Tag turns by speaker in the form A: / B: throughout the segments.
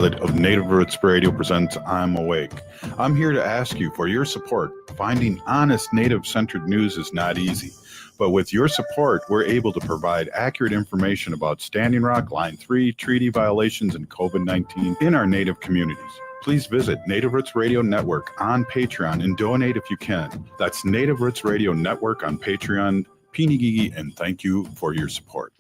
A: Of Native Roots Radio presents I'm Awake. I'm here to ask you for your support. Finding honest Native-centered news is not easy, but with your support, we're able to provide accurate information about Standing Rock, Line 3, treaty violations, and COVID-19 in our Native communities. Please visit Native Roots Radio Network on Patreon and donate if you can. That's Native Roots Radio Network on Patreon. Pinigigi, and thank you for your support.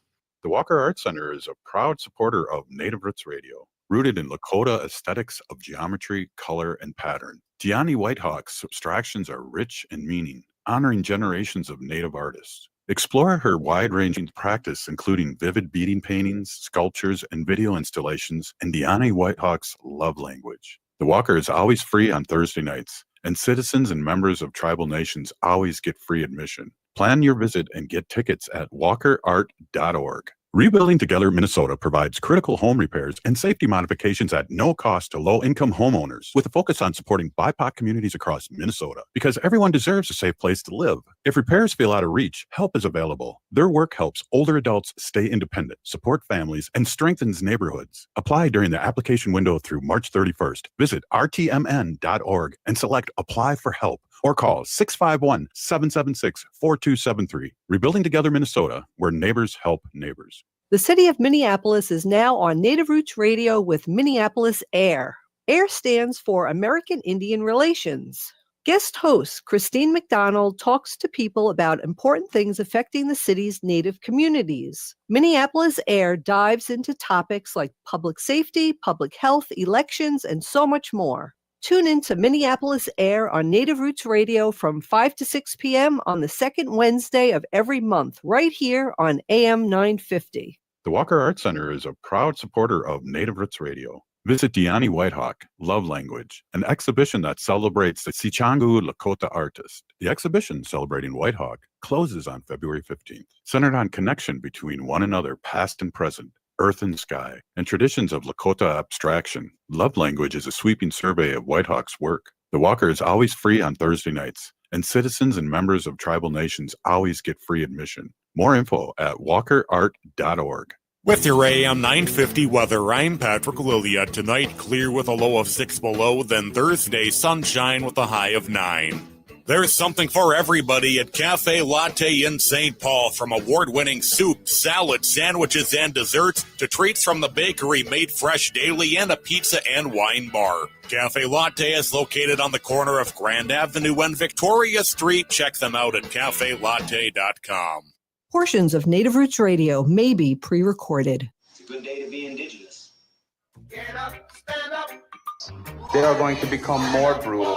A: The Walker Arts Center is a proud supporter of Native Roots Radio. Rooted in Lakota aesthetics of geometry, color, and pattern, Diani Whitehawk's abstractions are rich in meaning, honoring generations of Native artists. Explore her wide-ranging practice, including vivid beading paintings, sculptures, and video installations, in Diani Whitehawk's love language. The Walker is always free on Thursday nights, and citizens and members of tribal nations always get free admission. Plan your visit and get tickets at walkerart.org. Rebuilding Together Minnesota provides critical home repairs and safety modifications at no cost to low-income homeowners, with a focus on supporting BIPOC communities across Minnesota, because everyone deserves a safe place to live. If repairs feel out of reach, help is available. Their work helps older adults stay independent, support families, and strengthens neighborhoods. Apply during the application window through March 31st. Visit rtmn.org and select Apply for Help, or call 651-776-4273. Rebuilding Together Minnesota, where neighbors help neighbors.
B: The city of Minneapolis is now on Native Roots Radio with Minneapolis AIR. AIR stands for American Indian Relations. Guest host Christine McDonald talks to people about important things affecting the city's Native communities. Minneapolis AIR dives into topics like public safety, public health, elections, and so much more. Tune in to Minneapolis AIR on Native Roots Radio from 5 to 6 p.m. on the second Wednesday of every month, right here on AM 950.
A: The Walker Arts Center is a proud supporter of Native Roots Radio. Visit Diani Whitehawk, Love Language, an exhibition that celebrates the Sichangu Lakota artist. The exhibition, celebrating Whitehawk, closes on February 15th, centered on connection between one another, past and present, earth and sky, and traditions of Lakota abstraction. Love Language is a sweeping survey of Whitehawk's work. The Walker is always free on Thursday nights, and citizens and members of tribal nations always get free admission. More info at walkerart.org.
C: With your AM 950 weather, I'm Patrick Lilia. Tonight, clear with a low of 6 below, then Thursday, sunshine with a high of 9. There's something for everybody at Cafe Latte in St. Paul, from award-winning soup, salad, sandwiches, and desserts to treats from the bakery made fresh daily, and a pizza and wine bar. Cafe Latte is located on the corner of Grand Avenue and Victoria Street. Check them out at cafelatte.com.
B: Portions of Native Roots Radio may be pre-recorded.
D: It's a good day to be indigenous.
E: Get up, stand up.
F: They are going to become more brutal.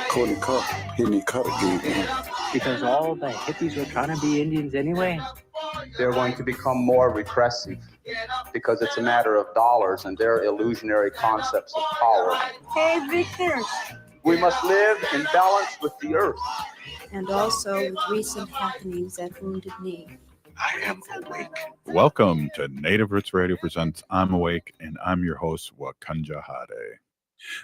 G: Cody Cup, hit me cut again.
H: Because all the hippies were trying to be Indians anyway.
F: They're going to become more repressive because it's a matter of dollars and their illusionary concepts of power.
I: Hey, Victor.
F: We must live in balance with the earth.
I: And also with recent happenings at Wounded Knee.
G: I am awake.
A: Welcome to Native Roots Radio presents I'm Awake, and I'm your host, Wakanja Hade.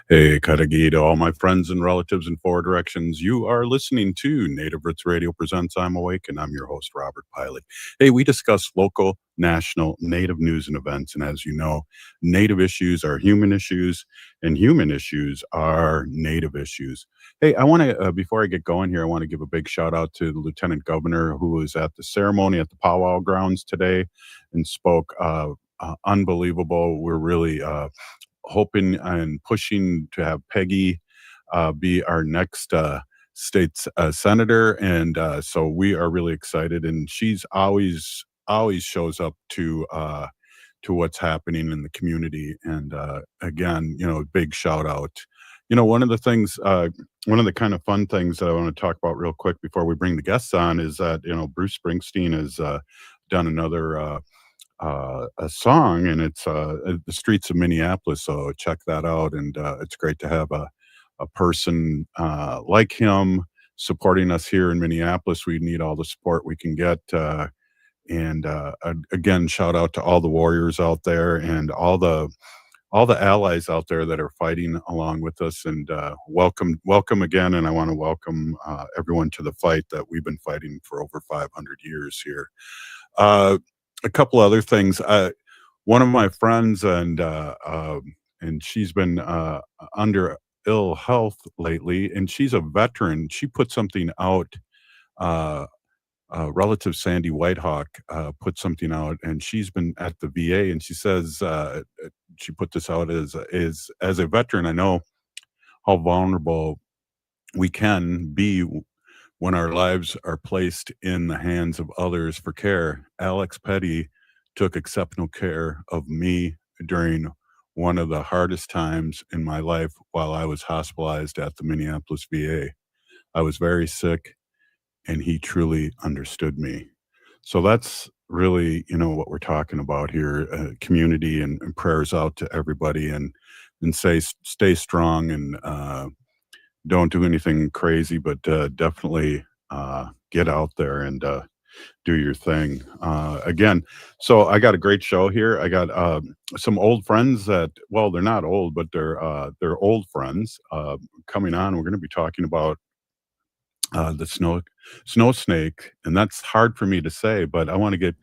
A: Hey, Karagi, to all my friends and relatives in four directions. You are listening to Native Roots Radio presents I'm Awake, and I'm your host, Robert Piley. Hey, we discuss local, national, Native news and events, and as you know, Native issues are human issues, and human issues are Native issues. Hey, I want to, before I get going here, I want to give a big shout out to the Lieutenant Governor who was at the ceremony at the powwow grounds today and spoke unbelievable. We're really hoping and pushing to have Peggy be our next state senator, and so we are really excited. And she's always shows up to what's happening in the community. And again, big shout out. One of the things, one of the kind of fun things that I want to talk about real quick before we bring the guests on is that Bruce Springsteen has done another a song, and it's the streets of Minneapolis, so check that out. And it's great to have a person like him supporting us here in Minneapolis. We need all the support we can get, and again, shout out to all the warriors out there and all the allies out there that are fighting along with us, and welcome again. And I want to welcome everyone to the fight that we've been fighting for over 500 years here. A couple other things. One of my friends and and she's been under ill health lately, and she's a veteran. She put something out. Relative Sandy Whitehawk put something out, and she's been at the VA, and she says she put this out as a veteran. I know how vulnerable we can be when our lives are placed in the hands of others for care. Alex Petty took exceptional care of me during one of the hardest times in my life while I was hospitalized at the Minneapolis VA. I was very sick, and he truly understood me. So that's really, what we're talking about here, community and prayers out to everybody, and stay strong, and don't do anything crazy, but definitely get out there and do your thing. Again, so I got a great show here. I got some old friends that, well, they're not old, but they're old friends coming on. We're going to be talking about the snow snake, and that's hard for me to say, but I want to get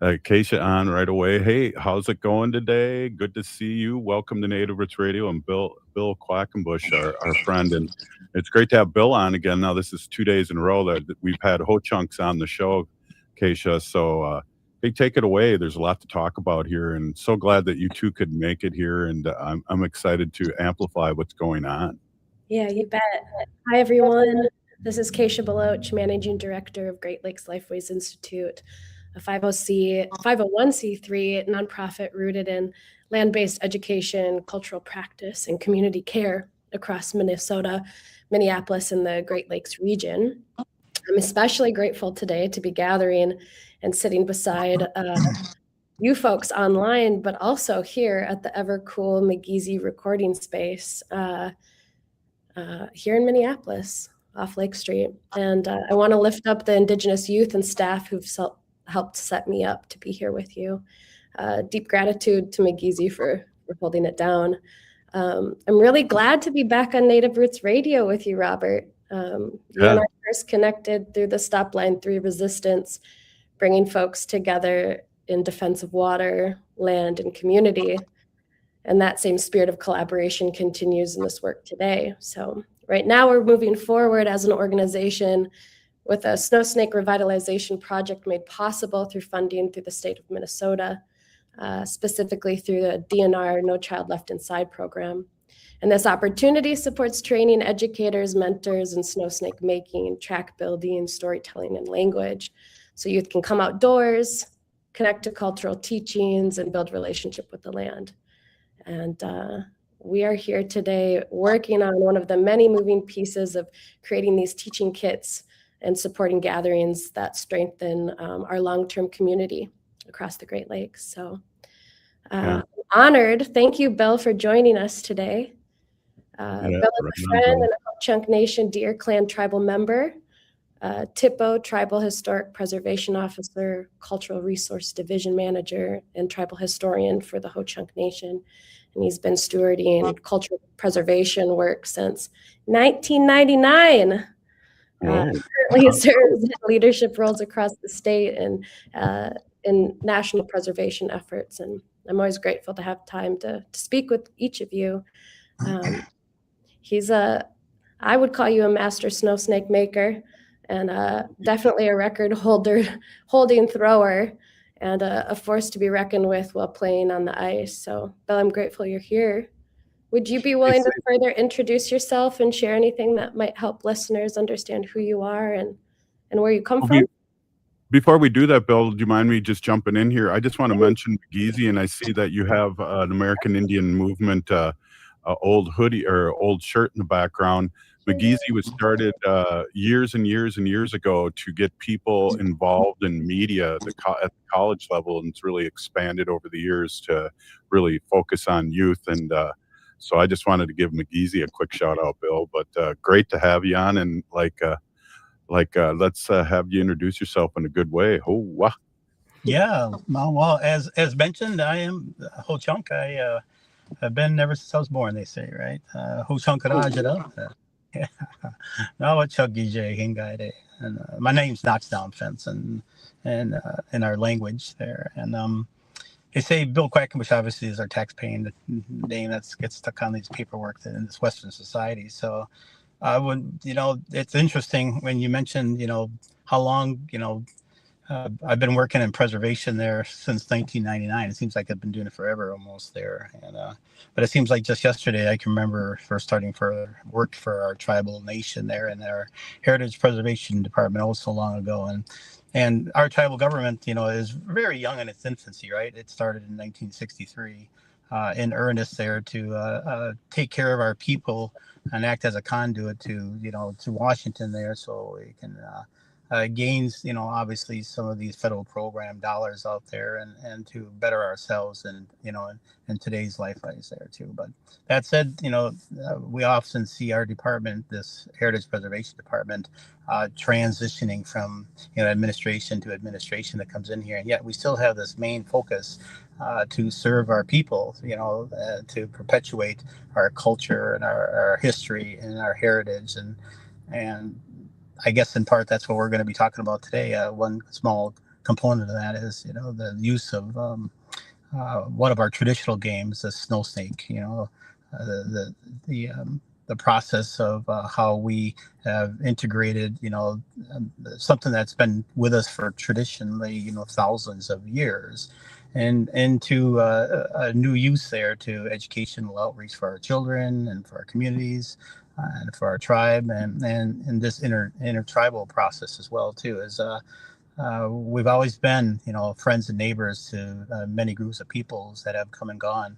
A: Kaesha on right away. Hey, how's it going today? Good to see you. Welcome to Native Roots Radio. And Bill Quackenbush, our friend, and it's great to have Bill on again. Now this is 2 days in a row that we've had Ho-Chunks on the show, Kaesha. So hey, take it away. There's a lot to talk about here, and so glad that you two could make it here, and I'm excited to amplify what's going on.
J: Yeah, you bet. Hi, everyone. This is Kaesha Baloch, Managing Director of Great Lakes Lifeways Institute, a 501c3 nonprofit rooted in land-based education, cultural practice, and community care across Minnesota, Minneapolis, and the Great Lakes region. I'm especially grateful today to be gathering and sitting beside you folks online, but also here at the ever-cool McGeezy recording space here in Minneapolis off Lake Street. And I want to lift up the Indigenous youth and staff who've helped set me up to be here with you. Deep gratitude to McGeezy for holding it down. I'm really glad to be back on Native Roots Radio with you, Robert. You and I first connected through the Stop Line 3 Resistance, bringing folks together in defense of water, land, and community. And that same spirit of collaboration continues in this work today. So right now we're moving forward as an organization with a snow snake revitalization project made possible through funding through the state of Minnesota, specifically through the DNR No Child Left Inside program. And this opportunity supports training educators, mentors in snow snake making, track building, storytelling, and language. So youth can come outdoors, connect to cultural teachings, and build relationship with the land. And we are here today working on one of the many moving pieces of creating these teaching kits and supporting gatherings that strengthen our long-term community across the Great Lakes. So honored. Thank you, Bill, for joining us today. Bill is a friend and a Ho-Chunk Nation Deer Clan tribal member, TIPO, Tribal Historic Preservation Officer, Cultural Resource Division Manager, and Tribal Historian for the Ho-Chunk Nation. And he's been stewarding cultural preservation work since 1999. Currently serves in leadership roles across the state and in national preservation efforts. And I'm always grateful to have time to speak with each of you. I would call you a master snow snake maker, and definitely a record holding thrower, and a force to be reckoned with while playing on the ice. So, Bill, I'm grateful you're here. Would you be willing to further introduce yourself and share anything that might help listeners understand who you are and where you come from?
A: Before we do that, Bill, do you mind me just jumping in here? I just want to mention McGeezy, and I see that you have an American Indian Movement old hoodie or old shirt in the background. McGeezy was started years and years and years ago to get people involved in media at the college level, and it's really expanded over the years to really focus on youth. And so I just wanted to give McGeezy a quick shout out, Bill. But great to have you on, and let's have you introduce yourself in a good way. Oh, wow.
K: Yeah, well, as mentioned, I am Ho-Chunk. I've been ever since I was born, they say, right? Ho-Chunk Rajada. Now what Chuggy Hingade. And my name's Knocks Down Fence and in our language there. And They say Bill Quackenbush obviously is our tax-paying name that gets stuck on these paperwork in this Western society. So I would, it's interesting when you mentioned, how long, I've been working in preservation there since 1999. It seems like I've been doing it forever almost there. And but it seems like just yesterday I can remember first starting for work for our tribal nation there in our Heritage Preservation Department oh so long ago. And our tribal government, is very young in its infancy, right? It started in 1963 in earnest there to take care of our people and act as a conduit to Washington there, so we can gains, obviously some of these federal program dollars out there and to better ourselves and, in today's Lifeways there too. But that said, we often see our department, this Heritage Preservation Department, transitioning from, administration to administration that comes in here. And yet we still have this main focus to serve our people, to perpetuate our culture and our history and our heritage. And I guess in part that's what we're going to be talking about today. One small component of that is, the use of one of our traditional games, the snow snake. The process of how we have integrated, something that's been with us for traditionally, thousands of years, and into a new use there to educational outreach for our children and for our communities. And for our tribe and this intertribal process as well too, is we've always been friends and neighbors to many groups of peoples that have come and gone,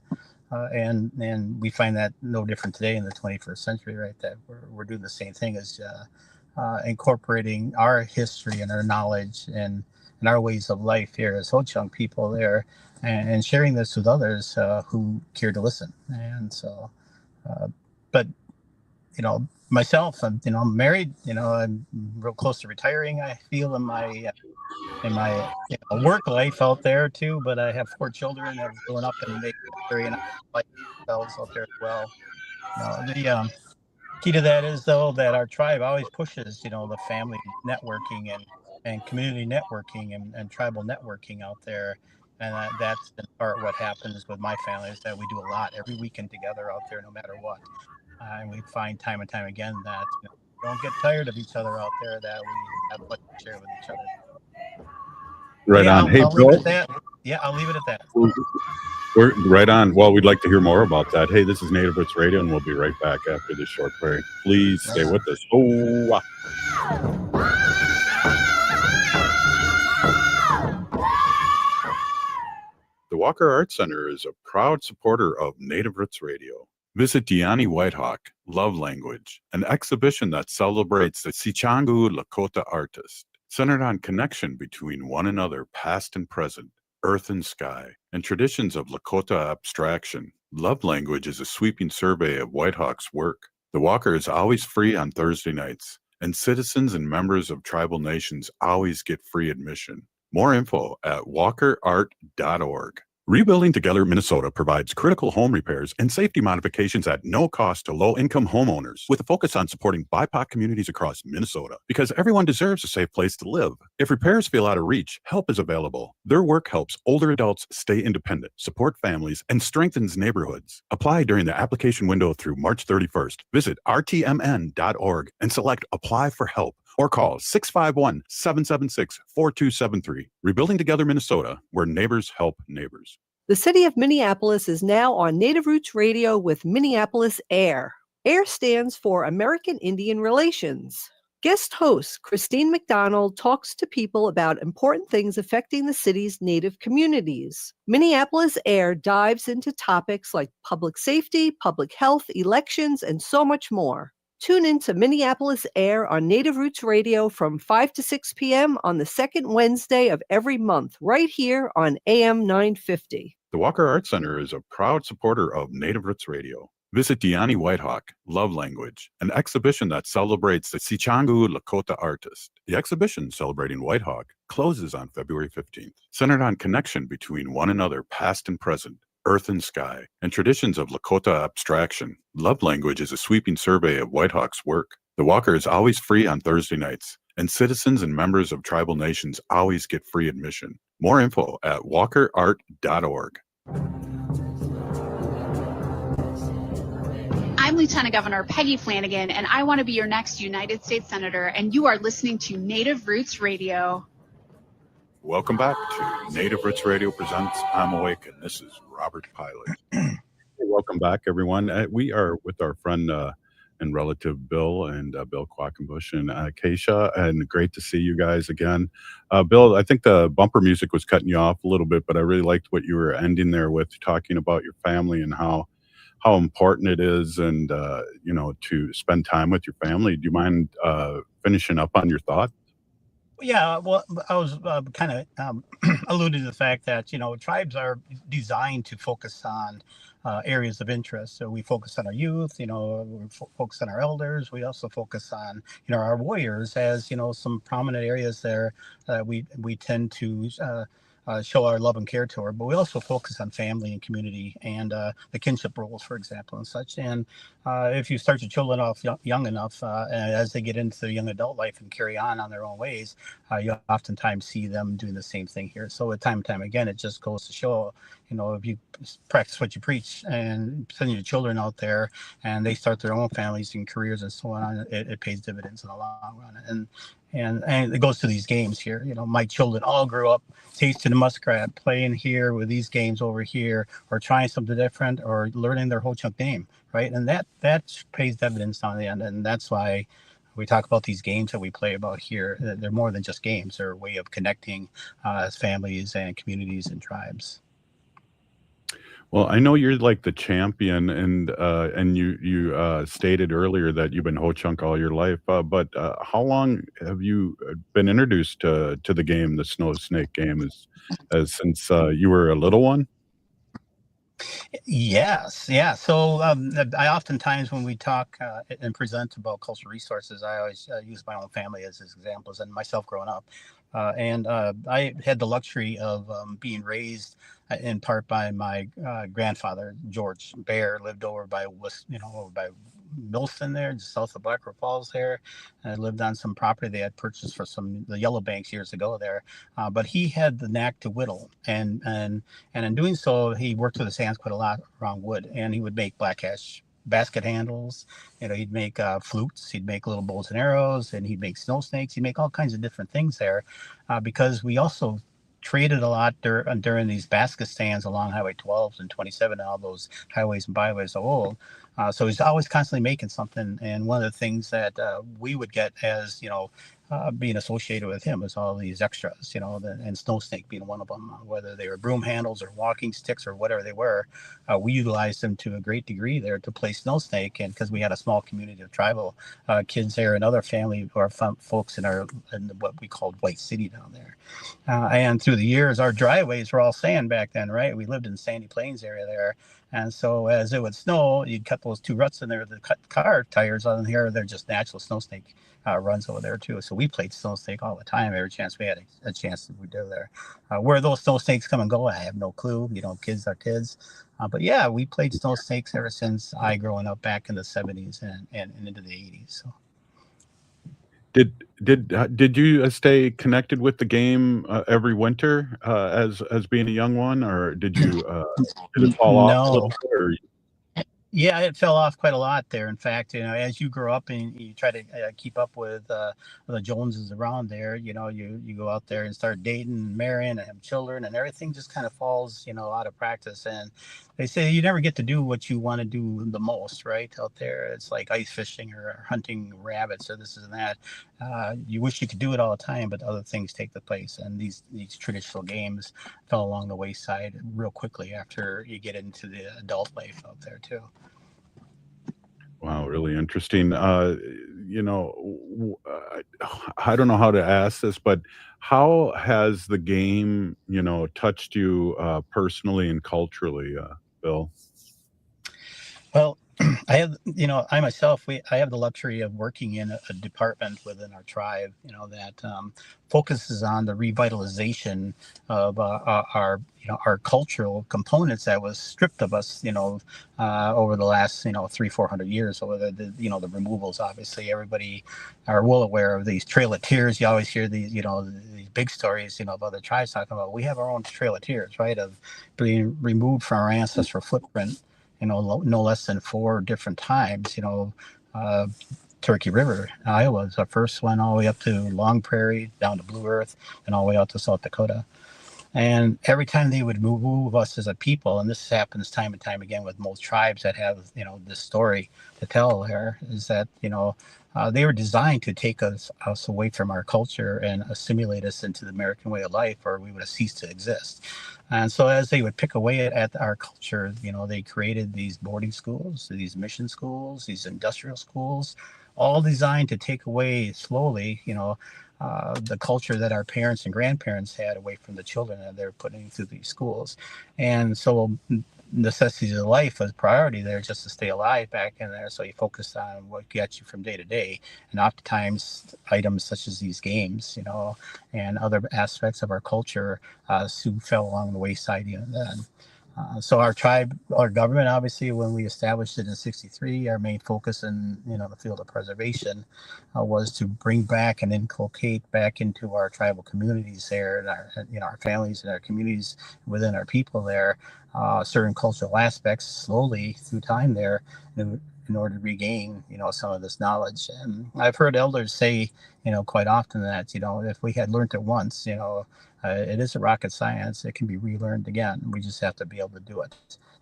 K: and we find that no different today in the 21st century, right? That we're doing the same thing as incorporating our history and our knowledge and our ways of life here as Ho-Chunk people there, and sharing this with others who care to listen. And so, but myself, I'm married, I'm real close to retiring, I feel, in my work life out there too, but I have 4 children that have grown up and they carry like themselves out there as well. The key to that is, though, that our tribe always pushes, the family networking and community networking and tribal networking out there. And that's in part what happens with my family, is that we do a lot every weekend together out there, no matter what. And we find time and time again that we don't get tired of each other out there, that we have much to share with each other.
A: Right on. Hey,
K: I'll leave it at that. Yeah, I'll leave it at that.
A: We're right on. Well, we'd like to hear more about that. Hey, this is Native Roots Radio, and we'll be right back after this short break. Please stay with us. The Walker Arts Center is a proud supporter of Native Roots Radio. Visit Diani Whitehawk, Love Language, an exhibition that celebrates the cekg Lakota artist, centered on connection between one another, past and present, earth and sky, and traditions of Lakota abstraction. Love Language is a sweeping survey of Whitehawk's work. The Walker is always free on Thursday nights, and citizens and members of tribal nations always get free admission. More info at walkerart.org. Rebuilding Together Minnesota provides critical home repairs and safety modifications at no cost to low-income homeowners, with a focus on supporting BIPOC communities across Minnesota, because everyone deserves a safe place to live. If repairs feel out of reach, help is available. Their work helps older adults stay independent, support families, and strengthens neighborhoods. Apply during the application window through March 31st. Visit rtmn.org and select Apply for Help, or call 651-776-4273. Rebuilding Together Minnesota, where neighbors help neighbors.
B: The city of Minneapolis is now on Native Roots Radio with Minneapolis AIR. AIR stands for American Indian Relations. Guest host Christine McDonald talks to people about important things affecting the city's Native communities. Minneapolis AIR dives into topics like public safety, public health, elections, and so much more. Tune in to Minneapolis AIR on Native Roots Radio from 5 to 6 p.m. on the second Wednesday of every month, right here on AM 950.
A: The Walker Arts Center is a proud supporter of Native Roots Radio. Visit Diani Whitehawk, Love Language, an exhibition that celebrates the cekg Lakota artist. The exhibition, celebrating Whitehawk, closes on February 15th, centered on connection between one another, past and present, earth and sky, and traditions of Lakota abstraction. Love Language is a sweeping survey of Whitehawk's work. The Walker is always free on Thursday nights, and citizens and members of tribal nations always get free admission. More info at walkerart.org.
L: I'm Lieutenant Governor Peggy Flanagan, and I want to be your next United States Senator, and you are listening to Native Roots Radio.
A: Welcome back to Native Roots Radio Presents I'm Awake, and this is Robert Pilot. Welcome back, everyone. We are with our friend and relative Bill and Bill Quackenbush and Kaesha, and great to see you guys again. Bill, I think the bumper music was cutting you off a little bit, but I really liked what you were ending there with, talking about your family and how important it is, and to spend time with your family. Do you mind finishing up on your thought?
K: Yeah, well, I was kind of alluding to the fact that, tribes are designed to focus on areas of interest. So we focus on our youth, we focus on our elders. We also focus on, our warriors as, some prominent areas there we tend to show our love and care toward. But we also focus on family and community and the kinship roles, for example, and such. And if you start your children off young enough, and as they get into young adult life and carry on their own ways, you oftentimes see them doing the same thing here. So time and time again, it just goes to show, if you practice what you preach and send your children out there and they start their own families and careers and so on, it pays dividends in the long run. And it goes to these games here. My children all grew up tasting the muskrat, playing here with these games over here, or trying something different, or learning their Ho-Chunk name, right? And that pays dividends on the end. And that's why we talk about these games that we play about here. They're more than just games. They're a way of connecting as families and communities and tribes.
A: Well, I know you're like the champion, and you stated earlier that you've been Ho-Chunk all your life. But how long have you been introduced to the game, the Snow Snake game, as since you were a little one?
K: Yes, yeah. So I oftentimes, when we talk and present about cultural resources, I always use my own family as examples, and myself growing up. And I had the luxury of being raised in part by my grandfather, George Bear, lived over by over by Millston there, just south of Black River Falls there. And I lived on some property they had purchased for the Yellow Banks years ago there. But he had the knack to whittle, and in doing so, he worked with his hands quite a lot around wood, and he would make black ash basket handles. He'd make flutes, he'd make little bows and arrows, and he'd make snow snakes. He'd make all kinds of different things there, because we also traded a lot during these basket stands along Highway 12 and 27 and all those highways and byways are old. So he's always constantly making something. And one of the things that we would get as, being associated with him is all these extras, and Snow Snake being one of them, whether they were broom handles or walking sticks or whatever they were. We utilized them to a great degree there to play Snow Snake. And because we had a small community of tribal kids there and other family or folks in what we called White City down there. And through the years, our driveways were all sand back then, right? We lived in the Sandy Plains area there. And so as it would snow, you'd cut those two ruts in there to cut car tires on here. They're just natural Snow Snake runs over there too. So we played Snow Snake all the time. Every chance we had a chance we do there. Where those Snow Snakes come and go, I have no clue. Kids are kids. But yeah, we played Snow Snakes ever since I growing up back in the 70s and into the 80s. So.
A: Did you stay connected with the game every winter as being a young one, or did you did it fall off a little bit? Or?
K: Yeah, it fell off quite a lot there. In fact, as you grow up and you try to keep up with the Joneses around there, you go out there and start dating and marrying and have children, and everything just kind of falls, out of practice. And they say you never get to do what you want to do the most, right? Out there, it's like ice fishing or hunting rabbits or this and that. You wish you could do it all the time, but other things take the place. And these traditional games fell along the wayside real quickly after you get into the adult life out there too.
A: Wow, really interesting. I don't know how to ask this, but how has the game, touched you personally and culturally, Bill?
K: Well, I have, I myself, I have the luxury of working in a department within our tribe, that focuses on the revitalization of our, our cultural components that was stripped of us, over the last, 300-400 years. Over the removals. Obviously, everybody are well aware of these Trail of Tears. You always hear these, these big stories, of other tribes talking about. We have our own Trail of Tears, right? Of being removed from our ancestral footprint. No less than 4 different times. Turkey River, Iowa is our first one, all the way up to Long Prairie, down to Blue Earth, and all the way out to South Dakota. And every time they would move us as a people, and this happens time and time again with most tribes that have, this story to tell here, is that, they were designed to take us away from our culture and assimilate us into the American way of life, or we would have ceased to exist. And so as they would pick away at our culture, they created these boarding schools, these mission schools, these industrial schools, all designed to take away slowly, the culture that our parents and grandparents had away from the children that they're putting through these schools. And so necessities of life was priority there just to stay alive back in there. So you focused on what gets you from day to day. And oftentimes items such as these games, and other aspects of our culture soon fell along the wayside even then. So our tribe, our government, obviously, when we established it in '63, our main focus in the field of preservation was to bring back and inculcate back into our tribal communities there, and our families and our communities within our people there, certain cultural aspects slowly through time there, in order to regain some of this knowledge. And I've heard elders say quite often that if we had learned it once, it isn't rocket science. It can be relearned again. We just have to be able to do it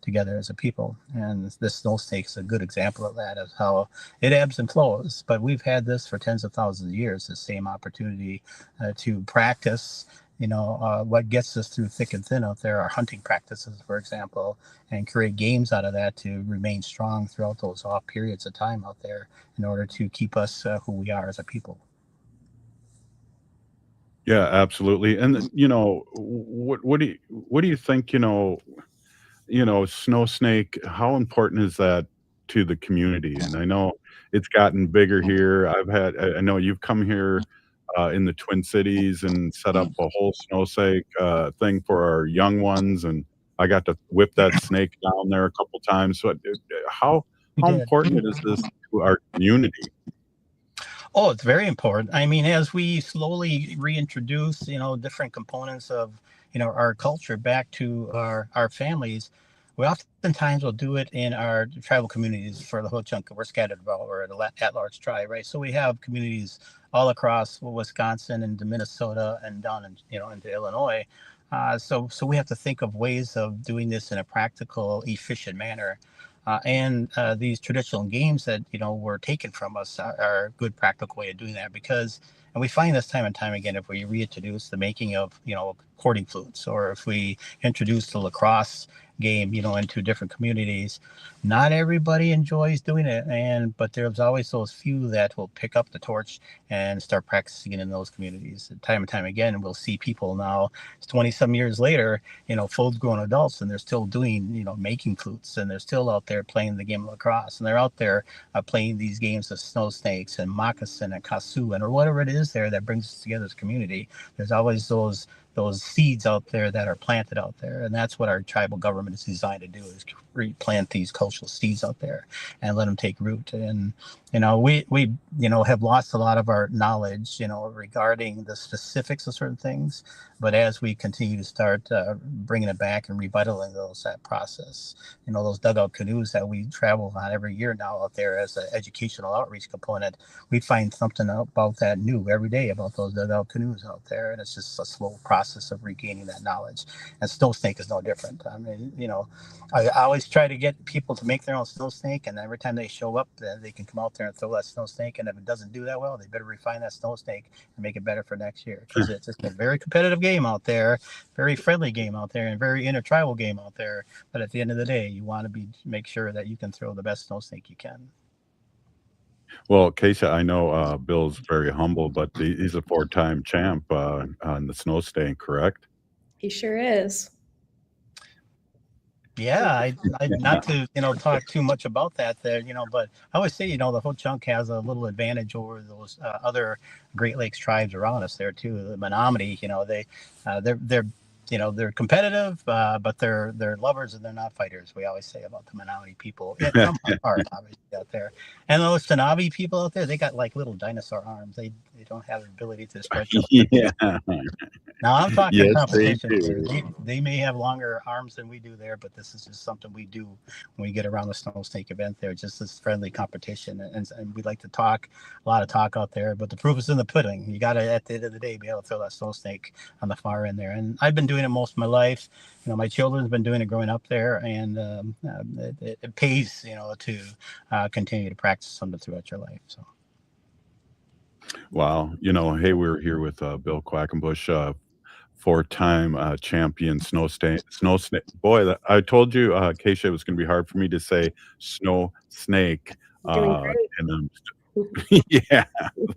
K: together as a people. And this snow snake is a good example of that, of how it ebbs and flows. But we've had this for tens of thousands of years, the same opportunity to practice, what gets us through thick and thin out there, our hunting practices, for example, and create games out of that to remain strong throughout those off periods of time out there in order to keep us who we are as a people.
A: Yeah, absolutely. And what do you think, snow snake, how important is that to the community? And I know it's gotten bigger here. I know you've come here in the Twin Cities and set up a whole snow snake thing for our young ones, and I got to whip that snake down there a couple times. So how important is this to our community?
K: Oh, it's very important. I mean, as we slowly reintroduce, different components of, our culture back to our families, we oftentimes will do it in our tribal communities for the whole chunk. We're scattered about, we're at-large tribe, right? So we have communities all across Wisconsin and to Minnesota and down into Illinois. So we have to think of ways of doing this in a practical, efficient manner. And these traditional games that were taken from us are a good practical way of doing that, because, and we find this time and time again, if we reintroduce the making of cording flutes, or if we introduce the lacrosse game into different communities, not everybody enjoys doing it, but there's always those few that will pick up the torch and start practicing it in those communities. And time and time again, we'll see people now 20-some years later, full-grown adults, and they're still doing making flutes, and they're still out there playing the game of lacrosse, and they're out there playing these games of snow snakes and moccasin and kasu or whatever it is there that brings us together as a community. There's always those seeds out there that are planted out there, and that's what our tribal government is designed to do, is replant these cultural seeds out there and let them take root. And we have lost a lot of our knowledge regarding the specifics of certain things, but as we continue to start bringing it back and revitalizing that process, those dugout canoes that we travel on every year now out there as an educational outreach component, we find something about that new every day about those dugout canoes out there, and it's just a slow process of regaining that knowledge. And snow snake is no different. I mean, I always try to get people to make their own snow snake, and every time they show up, they can come out there and throw that snow snake, and if it doesn't do that well, they better refine that snow snake and make it better for next year, because it's just a very competitive game out there, very friendly game out there, and very intertribal game out there. But at the end of the day, you want to make sure that you can throw the best snow snake you can.
A: Well, Kaesha, I know Bill's very humble, but he's a 4-time champ on the snow snake, correct?
J: He sure is.
K: Yeah, I not to talk too much about that there, but I always say the Ho Chunk has a little advantage over those other Great Lakes tribes around us there too. The Menominee, they're competitive, but they're lovers and they're not fighters. We always say about the Menominee people, from our part, obviously out there. And those Tanabe people out there, they got like little dinosaur arms. They don't have the ability to stretch.
A: Yeah.
K: Now I'm talking
A: Yes,
K: competition
A: they
K: here.
A: do.
K: They may have longer arms than we do there, but this is just something we do when we get around the Snow Snake event there. Just this friendly competition, and we like to talk, a lot of talk out there. But the proof is in the pudding. You got to, at the end of the day, be able to throw that Snow Snake on the far end there. And I've been doing it most of my life. My children's been doing it growing up there, and it pays, to continue to practice something throughout your life. So.
A: Wow. Hey, we're here with Bill Quackenbush, four-time champion snow snake. Boy, I told you, Kaesha, it was going to be hard for me to say snow snake. And yeah,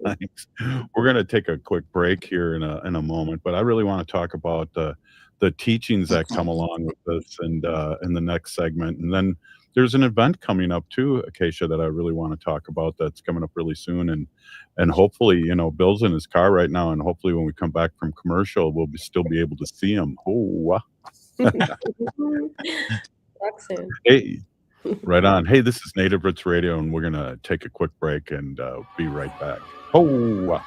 A: thanks. We're going to take a quick break here in a moment, but I really want to talk about the teachings that come along with this, and in the next segment, and then there's an event coming up too, Kaesha, that I really want to talk about. That's coming up really soon, and hopefully, Bill's in his car right now, and hopefully, when we come back from commercial, we'll still be able to see him. Oh, hey, right on. Hey, this is Native Roots Radio, and we're gonna take a quick break and be right back. Oh.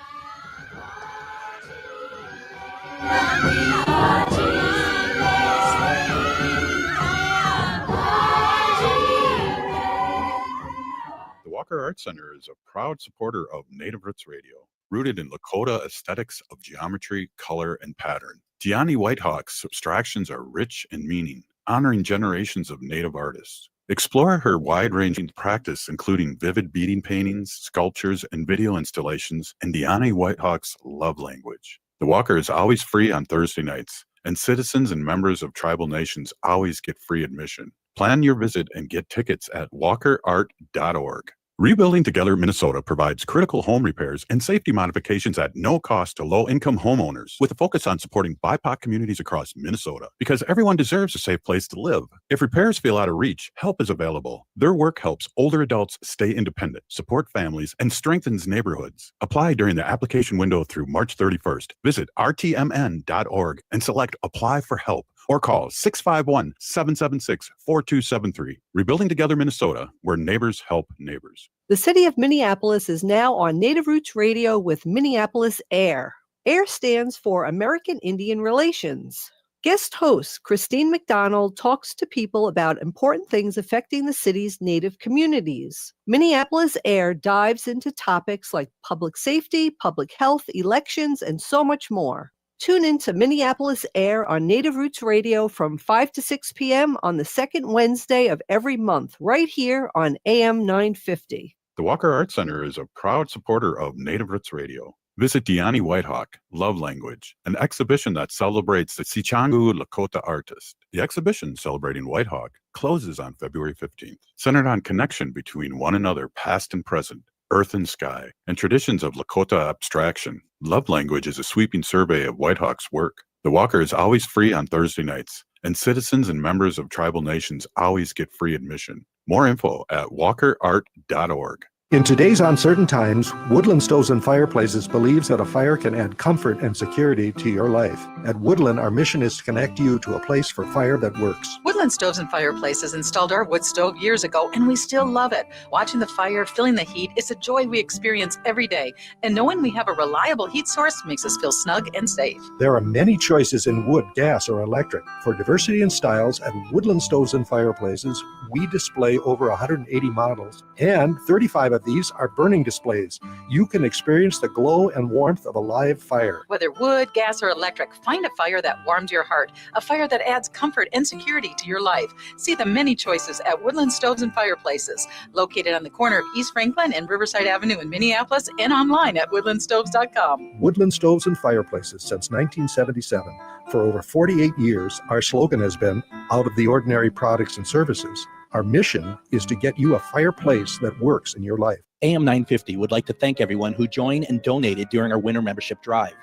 A: The Walker Art Center is a proud supporter of Native Roots Radio, rooted in Lakota aesthetics of geometry, color, and pattern. Diani Whitehawk's abstractions are rich in meaning, honoring generations of Native artists. Explore her wide-ranging practice, including vivid beading paintings, sculptures, and video installations in Diani Whitehawk's love language. The Walker is always free on Thursday nights, and citizens and members of tribal nations always get free admission. Plan your visit and get tickets at walkerart.org. Rebuilding Together Minnesota provides critical home repairs and safety modifications at no cost to low-income homeowners, with a focus on supporting BIPOC communities across Minnesota, because everyone deserves a safe place to live. If repairs feel out of reach, help is available. Their work helps older adults stay independent, support families, and strengthens neighborhoods. Apply during the application window through March 31st. Visit rtmn.org and select Apply for Help, or call 651-776-4273. Rebuilding Together Minnesota, where neighbors help neighbors.
B: The city of Minneapolis is now on Native Roots Radio with Minneapolis AIR. AIR stands for American Indian Relations. Guest host Christine McDonald talks to people about important things affecting the city's Native communities. Minneapolis AIR dives into topics like public safety, public health, elections, and so much more. Tune in to Minneapolis AIR on Native Roots Radio from 5 to 6 p.m. on the second Wednesday of every month, right here on AM 950.
A: The Walker Art Center is a proud supporter of Native Roots Radio. Visit Diani Whitehawk, Love Language, an exhibition that celebrates the Sichangu Lakota artist. The exhibition, celebrating Whitehawk, closes on February 15th, centered on connection between one another, past and present, earth and sky, and traditions of Lakota abstraction. Love Language is a sweeping survey of Whitehawk's work. The Walker is always free on Thursday nights, and citizens and members of tribal nations always get free admission. More info at walkerart.org.
M: In today's uncertain times, Woodland Stoves and Fireplaces believes that a fire can add comfort and security to your life. At Woodland, our mission is to connect you to a place for fire that works.
N: Woodland Stoves and Fireplaces installed our wood stove years ago, and we still love it. Watching the fire, feeling the heat, is a joy we experience every day. And knowing we have a reliable heat source makes us feel snug and safe.
M: There are many choices in wood, gas, or electric. For diversity in styles, at Woodland Stoves and Fireplaces, we display over 180 models, and 35 of these are burning displays. You can experience the glow and warmth of a live fire.
N: Whether wood, gas, or electric, find a fire that warms your heart, a fire that adds comfort and security to your life. See the many choices at Woodland Stoves and Fireplaces, located on the corner of East Franklin and Riverside Avenue in Minneapolis, and online at woodlandstoves.com.
M: Woodland Stoves and Fireplaces since 1977. For over 48 years, our slogan has been, out of the ordinary products and services. Our mission is to get you a fireplace that works in your life.
O: AM 950 would like to thank everyone who joined and donated during our winter membership drive.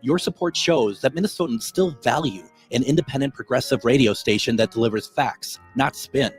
O: Your support shows that Minnesotans still value an independent progressive radio station that delivers facts, not spin.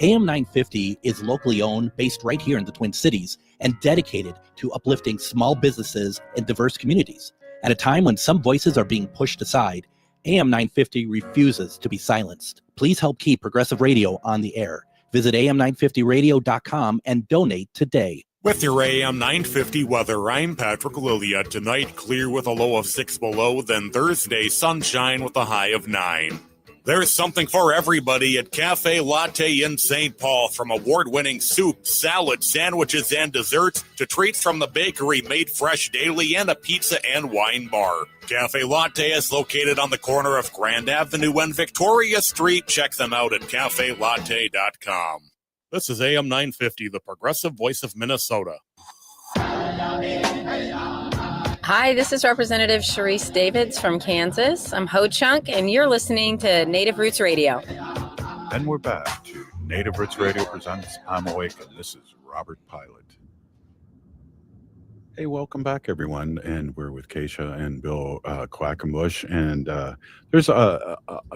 O: AM 950 is locally owned, based right here in the Twin Cities, and dedicated to uplifting small businesses and diverse communities. At a time when some voices are being pushed aside, AM 950 refuses to be silenced. Please help keep progressive radio on the air. Visit am950radio.com and donate today.
C: With your AM 950 weather, I'm Patrick Lilia. Tonight, clear with a low of 6 below, then Thursday, sunshine with a high of 9. There's something for everybody at Cafe Latte in St. Paul, from award-winning soup, salad, sandwiches, and desserts to treats from the bakery made fresh daily and a pizza and wine bar. Cafe Latte is located on the corner of Grand Avenue and Victoria Street. Check them out at cafelatte.com. This is AM 950, the progressive voice of Minnesota.
P: Hi, this is Representative Sharice Davids from Kansas. I'm Ho Chunk, and you're listening to Native Roots Radio.
A: And we're back to Native Roots Radio presents I'm Awake, and this is Robert Pilot. Hey, welcome back, everyone. And we're with Kaesha and Bill Quackenbush. And there's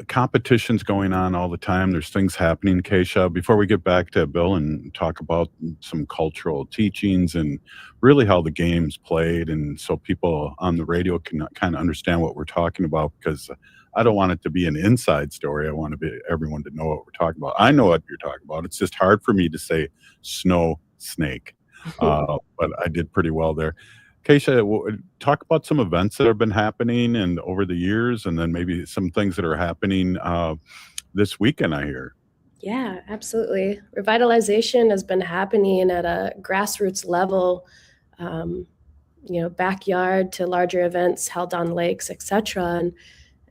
A: competitions going on all the time. There's things happening, Kaesha. Before we get back to Bill and talk about some cultural teachings and really how the game's played, and so people on the radio can kind of understand what we're talking about, because I don't want it to be an inside story. I want everyone to know what we're talking about. I know what you're talking about. It's just hard for me to say snow snake. But I did pretty well there. Kaesha, talk about some events that have been happening and over the years, and then maybe some things that are happening this weekend, I hear.
J: Yeah, absolutely. Revitalization has been happening at a grassroots level, backyard to larger events held on lakes, etc.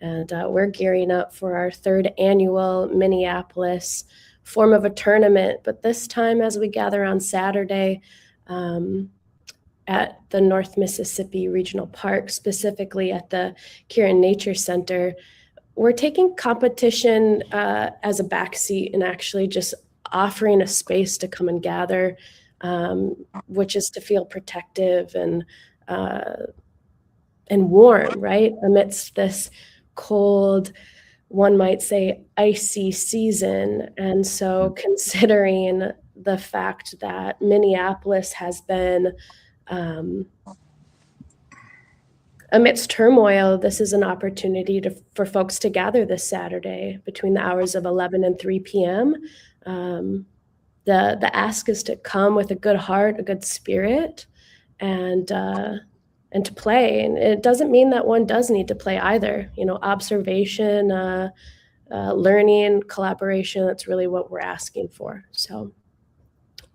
J: And we're gearing up for our 3rd annual Minneapolis form of a tournament, but this time as we gather on Saturday at the North Mississippi Regional Park, specifically at the Kieran Nature Center, we're taking competition as a backseat and actually just offering a space to come and gather, which is to feel protective and warm, right? Amidst this cold, one might say, icy season. And so considering the fact that Minneapolis has been amidst turmoil, this is an opportunity for folks to gather this Saturday between the hours of 11 and 3 p.m. The ask is to come with a good heart, a good spirit, and to play. And it doesn't mean that one does need to play either. Observation, learning, collaboration, that's really what we're asking for. So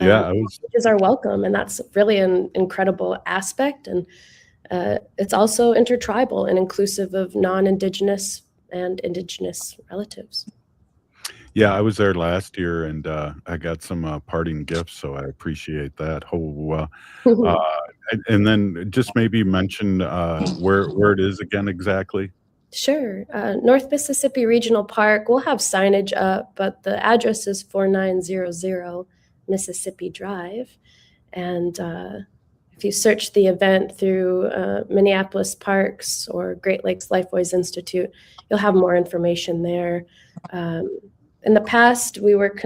J: is our welcome, and that's really an incredible aspect. And it's also intertribal and inclusive of non-Indigenous and Indigenous relatives.
A: Yeah, I was there last year, and I got some parting gifts, so I appreciate that. And then just maybe mention where it is again exactly.
J: Sure. North Mississippi Regional Park, we'll have signage up, but the address is 4900 Mississippi Drive. And if you search the event through Minneapolis Parks or Great Lakes Lifeways Institute, you'll have more information there. In the past, we were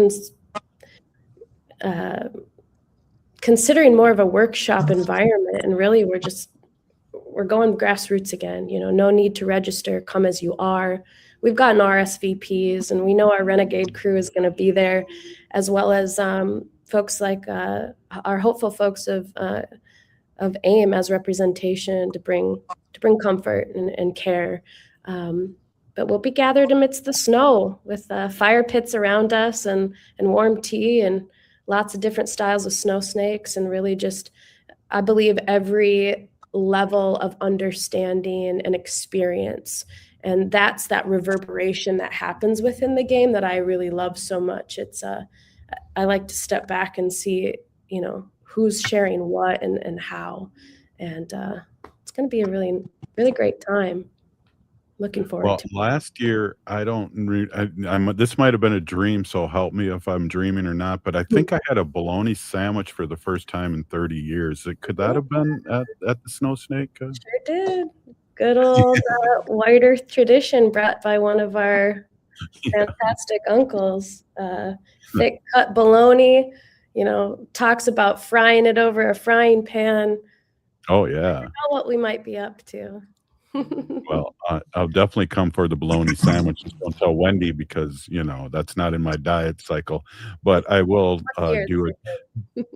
J: considering more of a workshop environment, and really we're going grassroots again. No need to register, come as you are. We've gotten RSVPs, and we know our Renegade crew is going to be there, as well as folks like our hopeful folks of AIM as representation to bring comfort and care. But we'll be gathered amidst the snow with fire pits around us and warm tea and lots of different styles of snow snakes, and really just, I believe, every level of understanding and experience. And that's that reverberation that happens within the game that I really love so much. It's I like to step back and see, who's sharing what and how. And it's going to be a really, really great time. Looking forward to it.
A: Last year, this might have been a dream, so help me if I'm dreaming or not, but I think I had a bologna sandwich for the first time in 30 years. Could that have been at the Snow Snake?
J: Sure did. Good old White Earth tradition brought by one of our fantastic uncles. Thick cut bologna, talks about frying it over a frying pan.
A: Oh yeah.
J: Know what we might be up to.
A: Well, I'll definitely come for the bologna sandwich. Just don't tell Wendy because that's not in my diet cycle. But I will do it.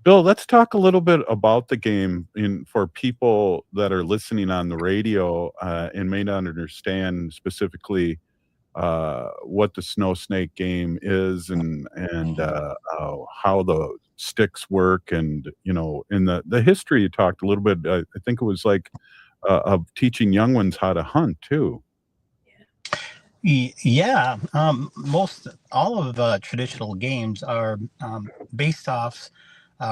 A: Bill, let's talk a little bit about the game for people that are listening on the radio and may not understand specifically what the snow snake game is and how the sticks work and in the history you talked a little bit. I think it was like of teaching young ones how to hunt too.
K: Yeah, most all of traditional games are based off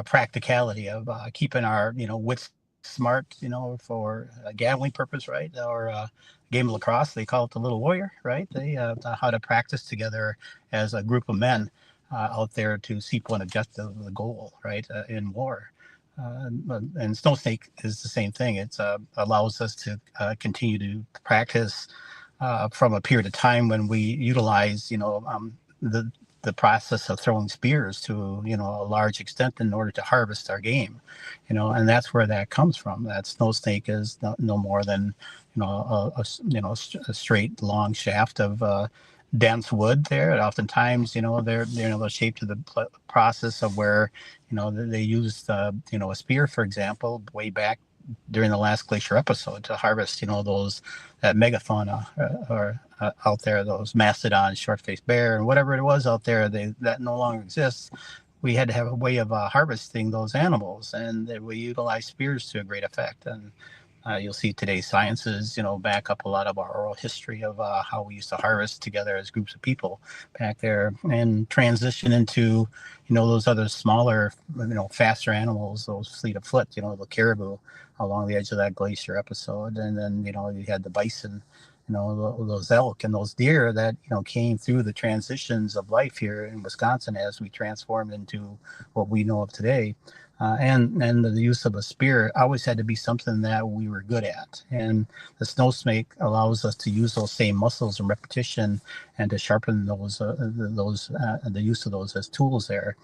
K: practicality of keeping our wits smart, for a gambling purpose, right? Or game of lacrosse, they call it the Little Warrior, right? They how to practice together as a group of men out there to seek one objective, the goal, right, in war. And Snow Snake is the same thing. It allows us to continue to practice from a period of time when we utilize, the process of throwing spears to, a large extent in order to harvest our game, and that's where that comes from. That snow snake is no more than, a straight long shaft of dense wood there. And oftentimes, they're shaped to the process of where, they used, a spear, for example, way back during the last glacier episode to harvest, that megafauna or out there, those mastodons, short-faced bear, and whatever it was out there that no longer exists. We had to have a way of harvesting those animals, and we utilize spears to a great effect. And you'll see today's sciences, back up a lot of our oral history of how we used to harvest together as groups of people back there and transition into, those other smaller, faster animals, those fleet of foot, the caribou along the edge of that glacier episode. And then, you had the bison, those elk and those deer that, came through the transitions of life here in Wisconsin as we transformed into what we know of today. And the use of a spear always had to be something that we were good at. And the snow snake allows us to use those same muscles and repetition and to sharpen the use of those as tools there.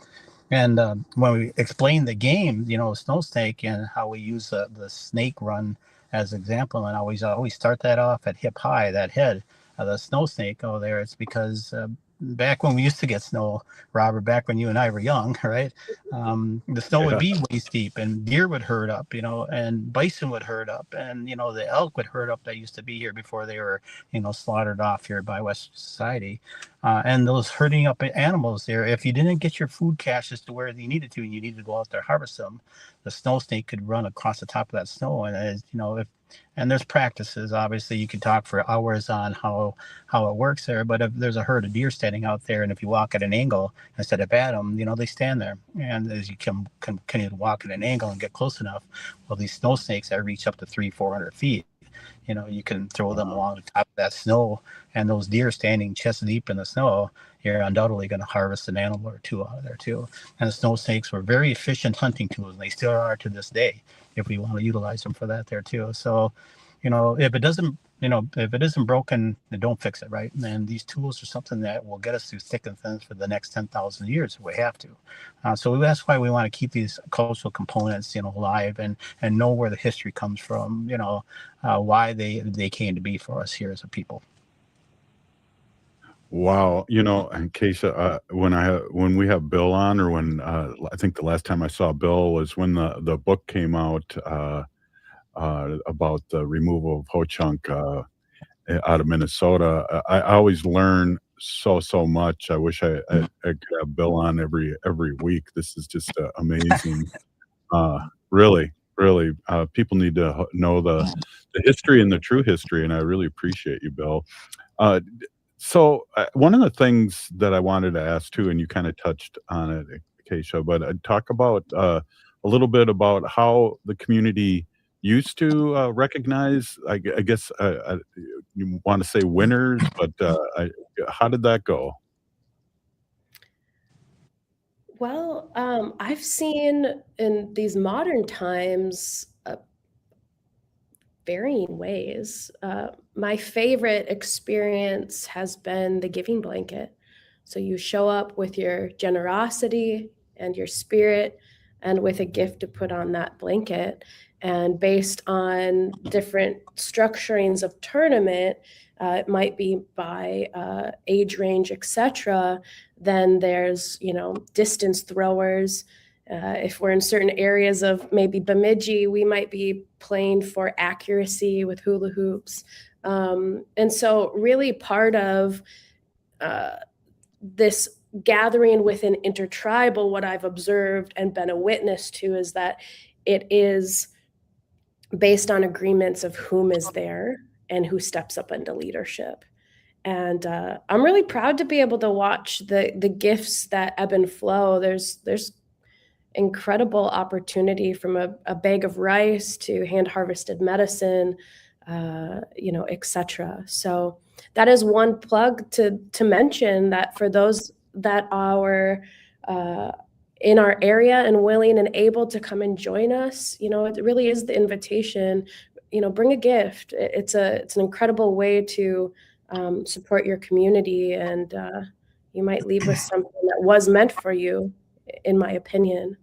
K: And when we explain the game, snow snake and how we use the snake run as example, and I always start that off at hip high, that head of the snow snake there. It's because back when we used to get snow, Robert, back when you and I were young, right? The snow would be waist deep and deer would herd up, and bison would herd up, and, the elk would herd up that used to be here before they were, slaughtered off here by Western society. And those herding up animals there, if you didn't get your food caches to where you needed to, and you needed to go out there harvest them, the snow snake could run across the top of that snow. And as and there's practices, obviously you could talk for hours on how it works there, but if there's a herd of deer standing out there, and if you walk at an angle instead of at them, they stand there. And as you continue to walk at an angle and get close enough, well, these snow snakes that reach up to 300-400 feet, you can throw them along the top of that snow, and those deer standing chest deep in the snow, you're undoubtedly going to harvest an animal or two out of there too. And the snow snakes were very efficient hunting tools, and they still are to this day if we want to utilize them for that there too. So, if it isn't broken, then don't fix it, right? And these tools are something that will get us through thick and thin for the next 10,000 years if we have to. So that's why we want to keep these cultural components, alive and know where the history comes from, why they came to be for us here as a people.
A: Wow, and Kaesha, when we have Bill on, or when I think the last time I saw Bill was when the book came out about the removal of Ho-Chunk out of Minnesota. I always learn so much. I wish I could have Bill on every week. This is just amazing. Really, people need to know the history and the true history, and I really appreciate you, Bill. So one of the things that I wanted to ask too, and you kind of touched on it, Kaesha, but talk about a little bit about how the community used to recognize, I guess you want to say winners, but how did that go?
J: Well, I've seen in these modern times varying ways. My favorite experience has been the giving blanket. So you show up with your generosity and your spirit and with a gift to put on that blanket. And based on different structurings of tournament, it might be by age range, etc. Then there's, distance throwers. If we're in certain areas of maybe Bemidji, we might be playing for accuracy with hula hoops. And so really part of this gathering within intertribal, what I've observed and been a witness to is that it is based on agreements of whom is there and who steps up into leadership. And I'm really proud to be able to watch the gifts that ebb and flow. There's incredible opportunity from a bag of rice to hand harvested medicine, etc. So that is one plug to mention, that for those that are in our area and willing and able to come and join us, it really is the invitation. Bring a gift. It's an incredible way to support your community, and you might leave with something that was meant for you, in my opinion.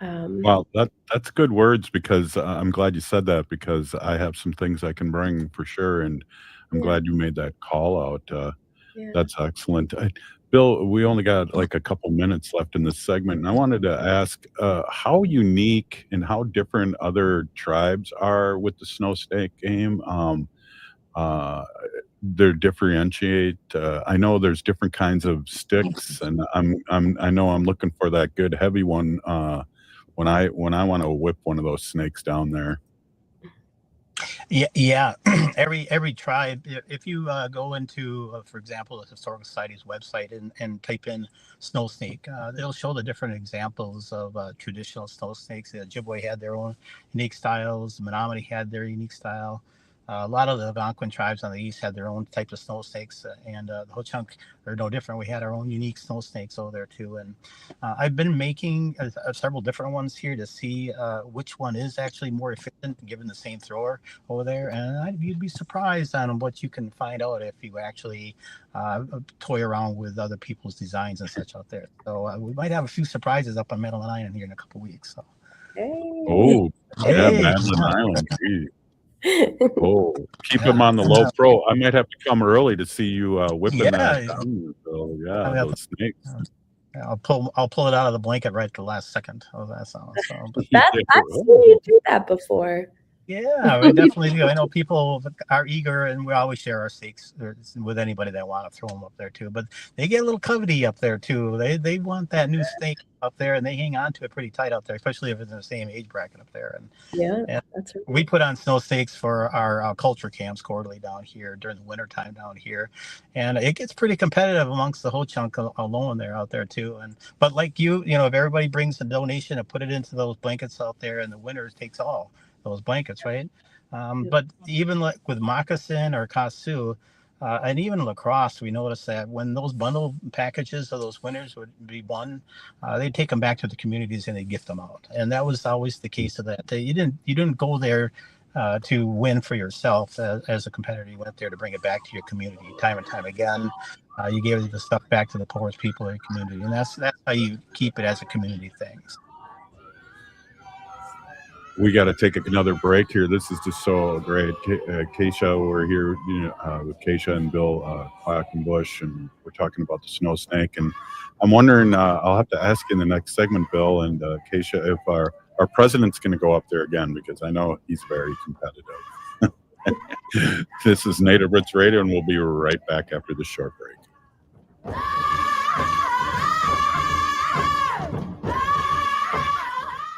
A: Well, that's good words, because I'm glad you said that, because I have some things I can bring for sure, and I'm glad you made that call out. That's excellent. Bill, we only got like a couple minutes left in this segment, and I wanted to ask how unique and how different other tribes are with the snow snake game. They differentiate. I know there's different kinds of sticks, and I know I'm looking for that good heavy one when I want to whip one of those snakes down there.
K: Yeah. Every tribe, if you go into, for example, the Historical Society's website and type in snow snake, they'll show the different examples of traditional snow snakes. The Ojibwe had their own unique styles. The Menominee had their unique style. A lot of the Algonquin tribes on the east had their own types of snow snakes, and the Ho-Chunk are no different. We had our own unique snow snakes over there too. And I've been making several different ones here to see which one is actually more efficient given the same thrower over there. And you'd be surprised on what you can find out if you actually toy around with other people's designs and such out there. So we might have a few surprises up on Madeline Island here in a couple of weeks. So.
A: Oh, yeah, Madeline Island. Geez. Oh, keep him on the low pro. I might have to come early to see you whipping that down. So those snakes.
K: I'll pull it out of the blanket right at the last second. Oh, that sounds.
J: I've seen you do that before.
K: Yeah, we definitely do. I know people are eager, and we always share our snakes with anybody that want to throw them up there too. But they get a little covety up there too. They want that new snake up there, and they hang on to it pretty tight out there, especially if it's in the same age bracket up there. And
J: that's right.
K: We put on snow snakes for our culture camps quarterly down here during the winter time down here, and it gets pretty competitive amongst the Ho-Chunk alone there out there too. But like if everybody brings a donation and put it into those blankets out there, and the winner takes all those blankets, right? But even like with moccasin or kasu, and even lacrosse, we noticed that when those bundle packages of those winners would be won, they'd take them back to the communities and they'd gift them out. And that was always the case of that. You didn't go there to win for yourself as a competitor. You went there to bring it back to your community time and time again. You gave the stuff back to the poorest people in your community, and that's how you keep it as a community thing.
A: We got to take another break here. This is just so great. Kaesha, we're here with Kaesha and Bill Quackenbush, and we're talking about the snow snake. And I'm wondering, I'll have to ask you in the next segment, Bill and Kaesha, if our president's going to go up there again, because I know he's very competitive. This is Native Roots Radio, and we'll be right back after this short break.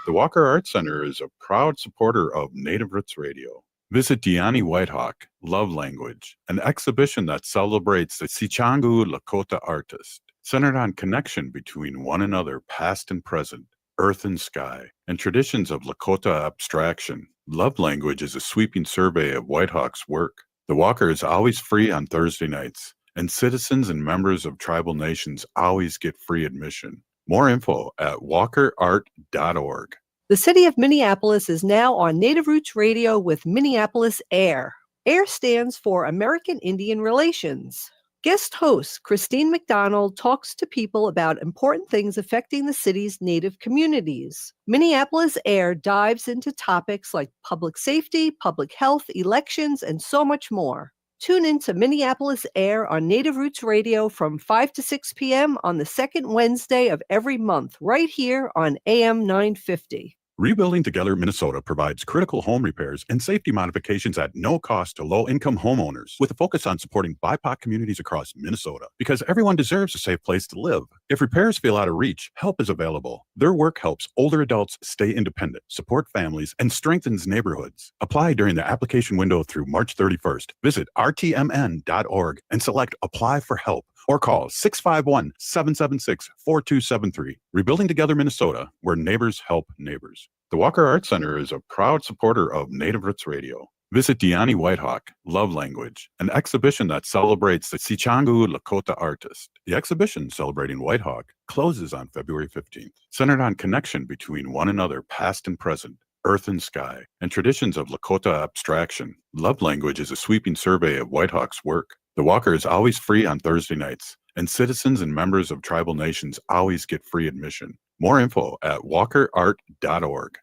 A: The Walker Arts Center is a proud supporter of Native Roots Radio. Visit Diani Whitehawk, Love Language, an exhibition that celebrates the Cekg Lakota artist, centered on connection between one another, past and present, earth and sky, and traditions of Lakota abstraction. Love Language is a sweeping survey of Whitehawk's work. The Walker is always free on Thursday nights, and citizens and members of tribal nations always get free admission. More info at walkerart.org.
B: The city of Minneapolis is now on Native Roots Radio with Minneapolis AIR. AIR stands for American Indian Relations. Guest host Christine McDonald talks to people about important things affecting the city's Native communities. Minneapolis AIR dives into topics like public safety, public health, elections, and so much more. Tune in to Minneapolis AIR on Native Roots Radio from 5 to 6 p.m. on the second Wednesday of every month, right here on AM 950.
A: Rebuilding Together Minnesota provides critical home repairs and safety modifications at no cost to low-income homeowners, with a focus on supporting BIPOC communities across Minnesota, because everyone deserves a safe place to live. If repairs feel out of reach, help is available. Their work helps older adults stay independent, support families, and strengthens neighborhoods. Apply during the application window through March 31st. Visit rtmn.org and select Apply for Help, or call 651-776-4273. Rebuilding Together Minnesota, where neighbors help neighbors. The Walker Arts Center is a proud supporter of Native Roots Radio. Visit Deani Whitehawk, Love Language, an exhibition that celebrates the Cekg Lakota artist. The exhibition, celebrating Whitehawk, closes on February 15th, centered on connection between one another, past and present, earth and sky, and traditions of Lakota abstraction. Love Language is a sweeping survey of Whitehawk's work. The Walker is always free on Thursday nights, and citizens and members of tribal nations always get free admission. More info at walkerart.org.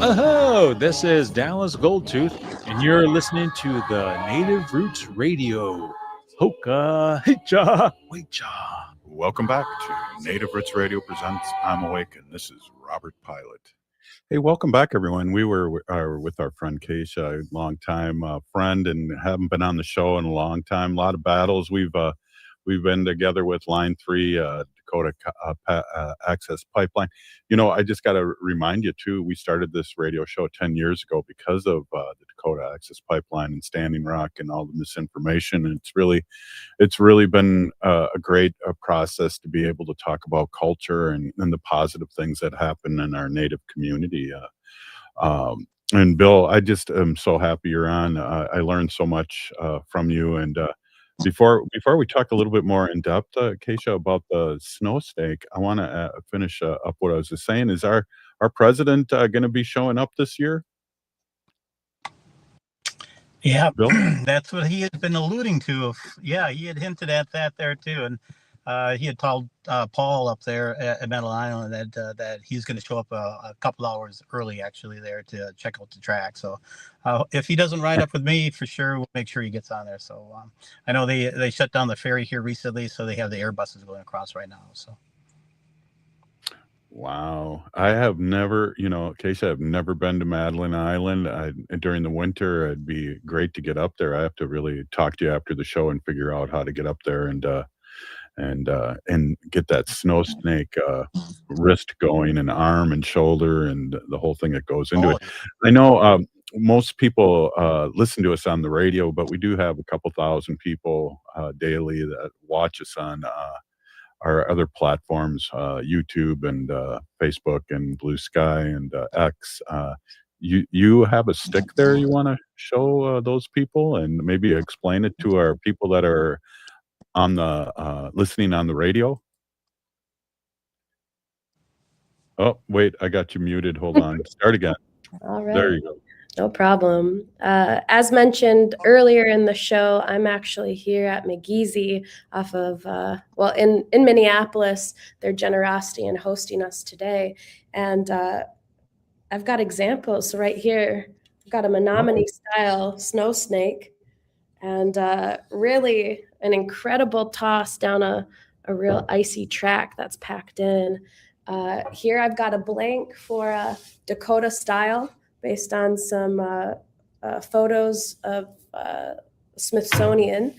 Q: Oh, this is Dallas Goldtooth, and you're listening to the Native Roots Radio. Hoka, hicha, wecha.
A: Welcome back to Native Roots Radio presents I'm Awake, and this is Robert Pilot. Hey, welcome back, everyone. We were with our friend Kaesha, a long-time friend, and haven't been on the show in a long time. A lot of battles. We've been together with Line 3, Dakota Access Pipeline. You know, I just got to remind you, too, we started this radio show 10 years ago because of the Dakota Access Pipeline and Standing Rock and all the misinformation. And it's really been a great process to be able to talk about culture and the positive things that happen in our Native community. And Bill, I just am so happy you're on. I learned so much from you. And before we talk a little bit more in depth, Kaesha, about the snow snake, I want to finish up what I was just saying. Is our president going to be showing up this year?
K: Yeah,
A: Bill?
K: That's what he had been alluding to. Yeah, he had hinted at that there too, and he had told Paul up there at Metal Island that he's going to show up a couple hours early, actually, there to check out the track. So if he doesn't ride up with me, for sure, we'll make sure he gets on there. So I know they shut down the ferry here recently, so they have the air buses going across right now. So.
A: Wow. I have never, Kaesha, I've never been to Madeline Island. During the winter, it'd be great to get up there. I have to really talk to you after the show and figure out how to get up there and get that snow snake wrist going, and arm and shoulder and the whole thing that goes into it. I know most people listen to us on the radio, but we do have a couple thousand people daily that watch us on our other platforms, YouTube and Facebook and Blue Sky and X. You have a stick there you want to show those people, and maybe explain it to our people that are on the listening on the radio? Oh, wait, I got you muted. Hold on. Start again.
J: All right.
A: There you go.
J: No problem. As mentioned earlier in the show, I'm actually here at McGeezy off of, in Minneapolis, their generosity in hosting us today. And I've got examples right here. I've got a Menominee style snow snake, and really an incredible toss down a real icy track that's packed in. Here I've got a blank for a Dakota style, based on some photos of Smithsonian.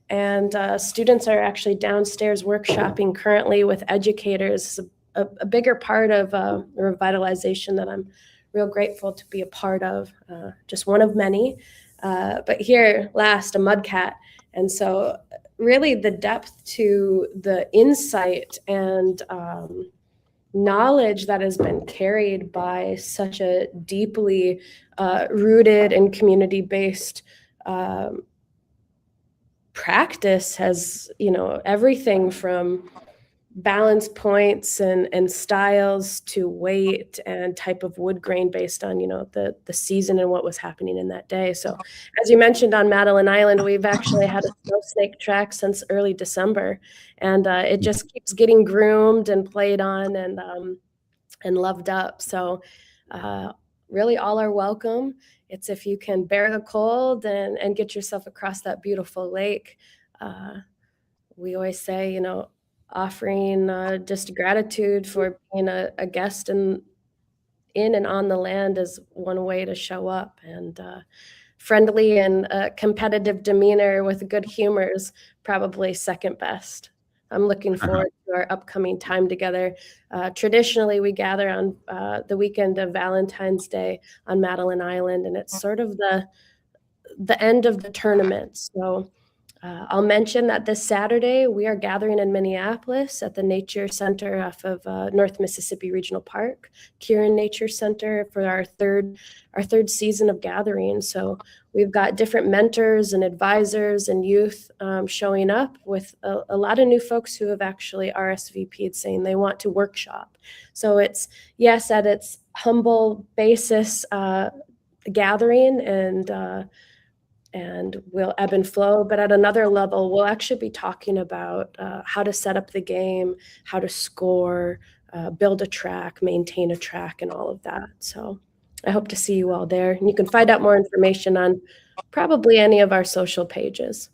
J: And students are actually downstairs workshopping currently with educators, a bigger part of revitalization that I'm real grateful to be a part of, just one of many. But here, last, a mudcat. And so really the depth to the insight and knowledge that has been carried by such a deeply rooted and community-based practice has, everything from balance points and styles to weight and type of wood grain based on, the season and what was happening in that day. So as you mentioned, on Madeline Island, we've actually had a snow snake track since early December, and it just keeps getting groomed and played on and loved up. So really all are welcome. It's if you can bear the cold and get yourself across that beautiful lake. We always say, offering just gratitude for being a guest in and on the land is one way to show up, and friendly and competitive demeanor with good humor is probably second best. I'm looking forward to our upcoming time together. Traditionally, we gather on the weekend of Valentine's Day on Madeline Island, and it's sort of the end of the tournament. So I'll mention that this Saturday we are gathering in Minneapolis at the Nature Center off of North Mississippi Regional Park, Kieran Nature Center, for our third season of gathering. So we've got different mentors and advisors and youth showing up with a lot of new folks who have actually RSVP'd saying they want to workshop. So it's, yes, at its humble basis gathering, and we'll ebb and flow. But at another level, we'll actually be talking about how to set up the game, how to score, build a track, maintain a track, and all of that. So I hope to see you all there. And you can find out more information on probably any of our social pages.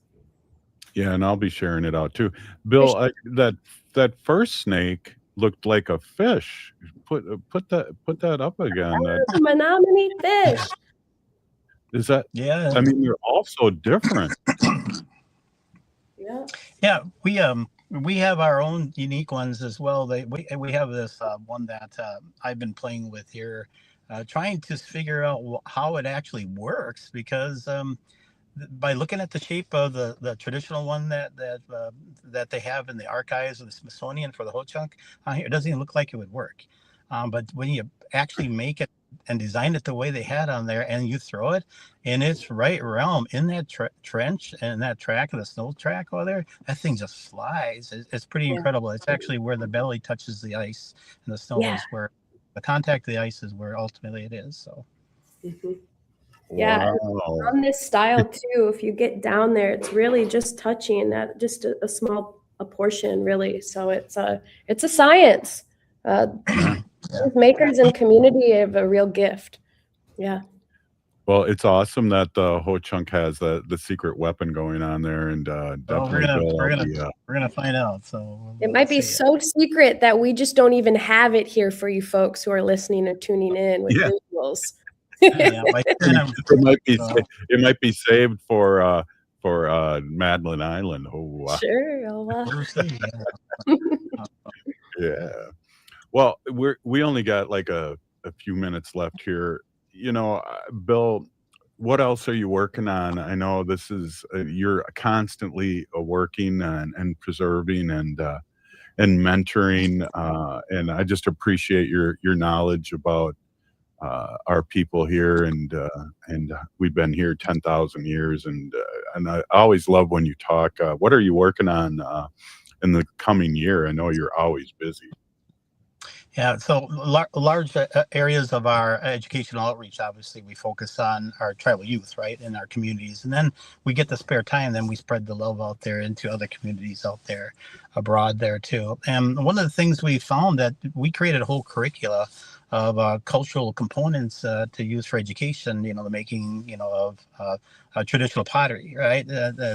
A: Yeah, and I'll be sharing it out too. Bill, that first snake looked like a fish. Put that up again.
J: The Menominee fish.
A: Is that?
K: Yeah.
A: I mean, they're all so different.
J: Yeah.
K: We have our own unique ones as well. We have this one that I've been playing with here, trying to figure out how it actually works, because by looking at the shape of the traditional one that they have in the archives of the Smithsonian for the Ho-Chunk here, it doesn't even look like it would work. But when you actually make it and design it the way they had on there, and you throw it in its right realm in that trench and that track, the snow track over there, that thing just flies. It's pretty incredible. It's actually where the belly touches the ice, and the snow is where the contact of the ice is where ultimately it is. So.
J: Yeah,
A: Wow.
J: on this style too, if you get down there, it's really just touching at just a small portion, really. So it's a science. Makers and community have a real gift. Yeah.
A: Well, it's awesome that the Ho-Chunk has the secret weapon going on there, and definitely
K: we're gonna find out. So
J: it might be so secret that we just don't even have it here for you folks who are listening or tuning in with visuals.
A: It might be saved for Madeline Island. Oh,
J: Sure.
A: Yeah. Well, we only got like a few minutes left here. Bill, what else are you working on? I know this is you're constantly working and preserving and mentoring, and I just appreciate your knowledge about our people here, and we've been here 10,000 years, and I always love when you talk. What are you working on in the coming year? I know you're always busy.
K: Yeah, so large areas of our educational outreach, obviously, we focus on our tribal youth, right, in our communities. And then we get the spare time, then we spread the love out there into other communities out there, abroad there too. And one of the things we found that we created a whole curricula of cultural components to use for education, the making, of traditional pottery, right?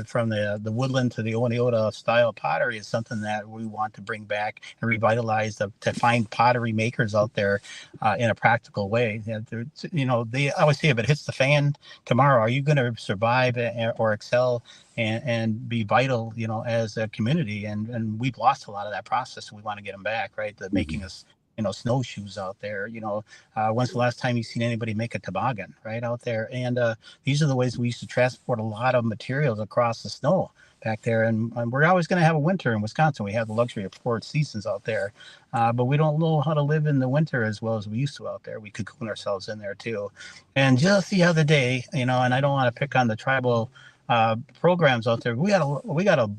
K: From the woodland to the Oneota style pottery is something that we want to bring back and revitalize to find pottery makers out there in a practical way. They always say if it hits the fan tomorrow, are you going to survive or excel and be vital, as a community? And we've lost a lot of that process. So we want to get them back, right? The making us snowshoes out there. When's the last time you've seen anybody make a toboggan right out there? And these are the ways we used to transport a lot of materials across the snow back there. And we're always going to have a winter in Wisconsin. We have the luxury of 4 seasons out there, but we don't know how to live in the winter as well as we used to out there. We cocoon ourselves in there too. And just the other day, and I don't want to pick on the tribal programs out there. We got a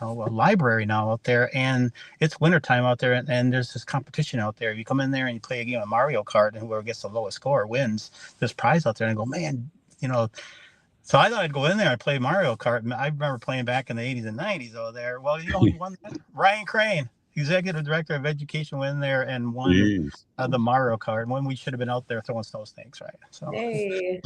K: a library now out there, and it's wintertime out there, and there's this competition out there. You come in there and you play a game of Mario Kart, and whoever gets the lowest score wins this prize out there. And I go, man, so I thought I'd go in there and play Mario Kart. And I remember playing back in the 80s and 90s over there. Well, who won that? Ryan Crane, Executive Director of Education, went in there and won the Mario Kart when we should have been out there throwing snow snakes, right? So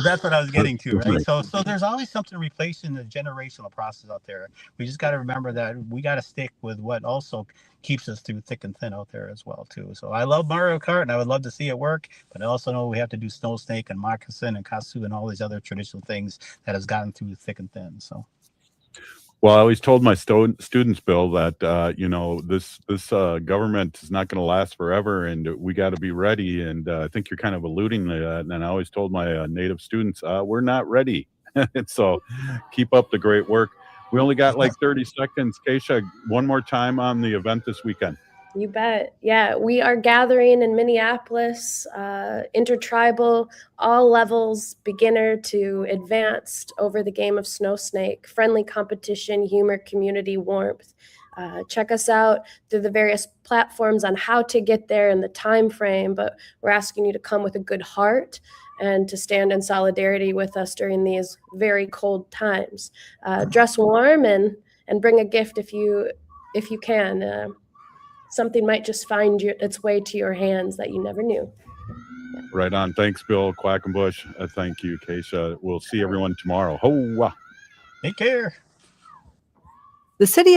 K: that's what I was getting to, right? So there's always something replacing the generational process out there. We just got to remember that we got to stick with what also keeps us through thick and thin out there as well, too. So I love Mario Kart, and I would love to see it work, but I also know we have to do snow snake and moccasin and kasu and all these other traditional things that has gotten through thick and thin. So.
A: Well, I always told my students, Bill, that this government is not going to last forever, and we got to be ready. And I think you're kind of alluding to that. And I always told my Native students, we're not ready. So keep up the great work. We only got like 30 seconds. Kaesha, one more time on the event this weekend.
J: You bet. Yeah, we are gathering in Minneapolis, intertribal, all levels, beginner to advanced, over the game of snow snake, friendly competition, humor, community, warmth. Check us out through the various platforms on how to get there and the time frame, but we're asking you to come with a good heart and to stand in solidarity with us during these very cold times. Dress warm and bring a gift if you can. Something might just find its way to your hands that you never knew.
A: Right on. Thanks, Bill. Quackenbush. Thank you, Kaesha. We'll see everyone tomorrow. Ho-wah.
K: Take care.
B: The city of